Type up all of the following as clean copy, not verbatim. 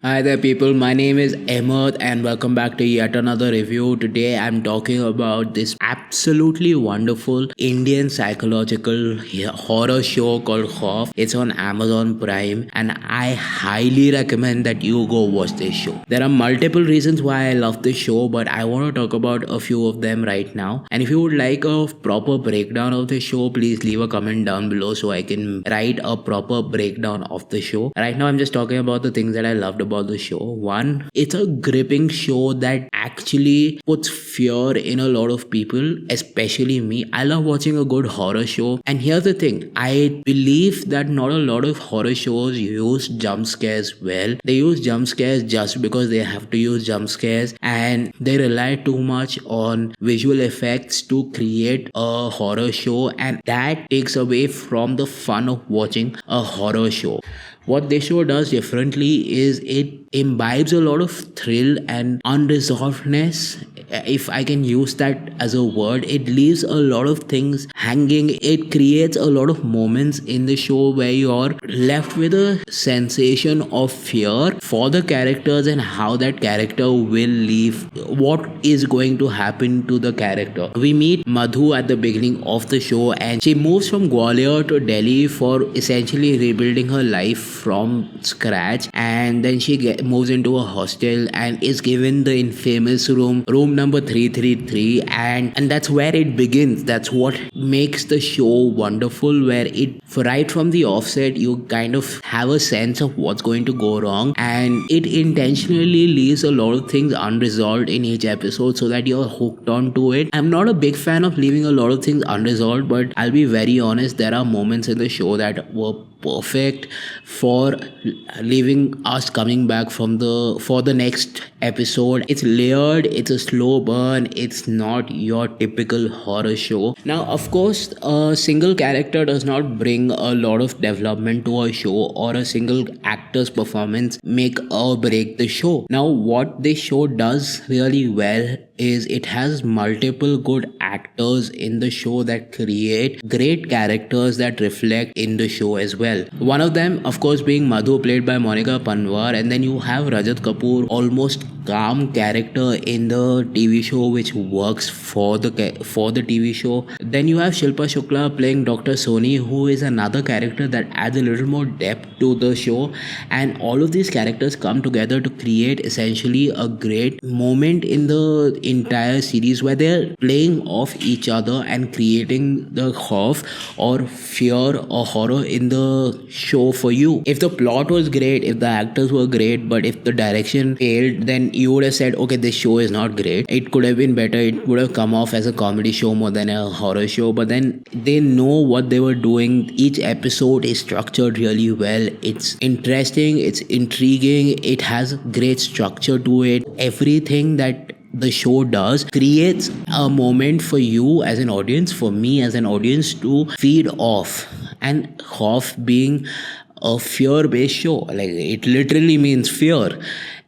Hi there, people. My name is Ahmed, and welcome back to yet another review. Today, I'm talking about this absolutely wonderful Indian psychological horror show called Khauf. It's on Amazon Prime, and I highly recommend that you go watch this show. There are multiple reasons why I love this show, but I want to talk about a few of them right now. And if you would like a proper breakdown of the show, please leave a comment down below so I can write a proper breakdown of the show. Right now, I'm just talking about the things that I loved about the show. One, it's a gripping show that actually puts fear in a lot of people, especially me. I love watching a good horror show. And here's the thing, I believe that not a lot of horror shows use jump scares well. They use jump scares just because they have to use jump scares, and they rely too much on visual effects to create a horror show, and that takes away from the fun of watching a horror show. What this show does differently is it imbibes a lot of thrill and unresolvedness. If I can use that as a word, it leaves a lot of things hanging. It creates a lot of moments in the show where you're left with a sensation of fear for the characters and how that character will leave, what is going to happen to the character. We meet Madhu at the beginning of the show, and she moves from Gwalior to Delhi for essentially rebuilding her life from scratch, and then she moves into a hostel and is given the infamous room number 333, and that's where it begins. That's what makes the show wonderful, where it right from the offset you kind of have a sense of what's going to go wrong, and it intentionally leaves a lot of things unresolved in each episode so that you're hooked on to it. I'm not a big fan of leaving a lot of things unresolved, but I'll be very honest, there are moments in the show that were perfect for leaving us coming back for the next episode. It's layered, it's a slow burn, it's not your typical horror show. Now, of course, a single character does not bring a lot of development to a show, or a single actor's performance make or break the show. Now, what this show does really well is it has multiple good actors in the show that create great characters that reflect in the show as well. One of them, of course, being Madhu, played by Monica Panwar, and then you have Rajat Kapoor, almost calm character in the TV show, which works for the TV show. Then you have Shilpa Shukla playing Dr. Soni, who is another character that adds a little more depth to the show, and all of these characters come together to create essentially a great moment in the entire series, where they're playing off each other and creating the khauf or fear or horror in the show for you. If the plot was great, if the actors were great, but if the direction failed, then you would have said, okay, this show is not great. It could have been better. It would have come off as a comedy show more than a horror show. But then they know what they were doing. Each episode is structured really well. It's interesting, it's intriguing, it has great structure to it. Everything that the show does creates a moment for you as an audience, for me as an audience, to feed off. And Khauf being a fear-based show, like, it literally means fear.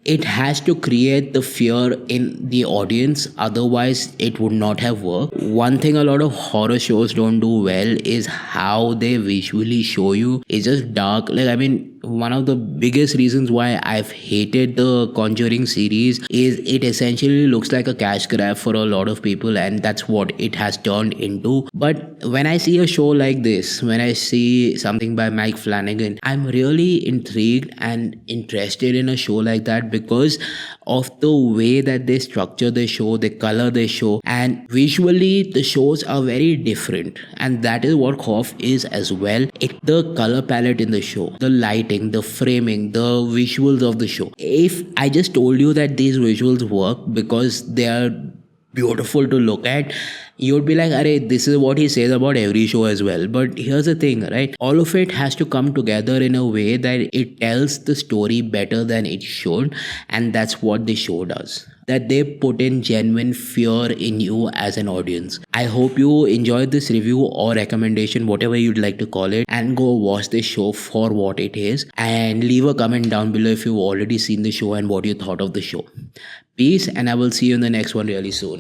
It has to create the fear in the audience, otherwise it would not have worked. One thing a lot of horror shows don't do well is how they visually show you. It's just dark. Like, I mean, one of the biggest reasons why I've hated the Conjuring series is it essentially looks like a cash grab for a lot of people, and that's what it has turned into. But when I see a show like this, when I see something by Mike Flanagan, I'm really intrigued and interested in a show like that because of the way that they structure the show, they color the show, and visually the shows are very different, and that is what Khauf is as well. The color palette in the show, the lighting, the framing, the visuals of the show. If I just told you that these visuals work because they are beautiful to look at, you would be like, "Arey, this is what he says about every show as well." But here's the thing, right? All of it has to come together in a way that it tells the story better than it should, and that's what the show does. That they put in genuine fear in you as an audience. I hope you enjoyed this review or recommendation, whatever you'd like to call it, and go watch this show for what it is, and leave a comment down below if you've already seen the show and what you thought of the show. Peace, and I will see you in the next one really soon.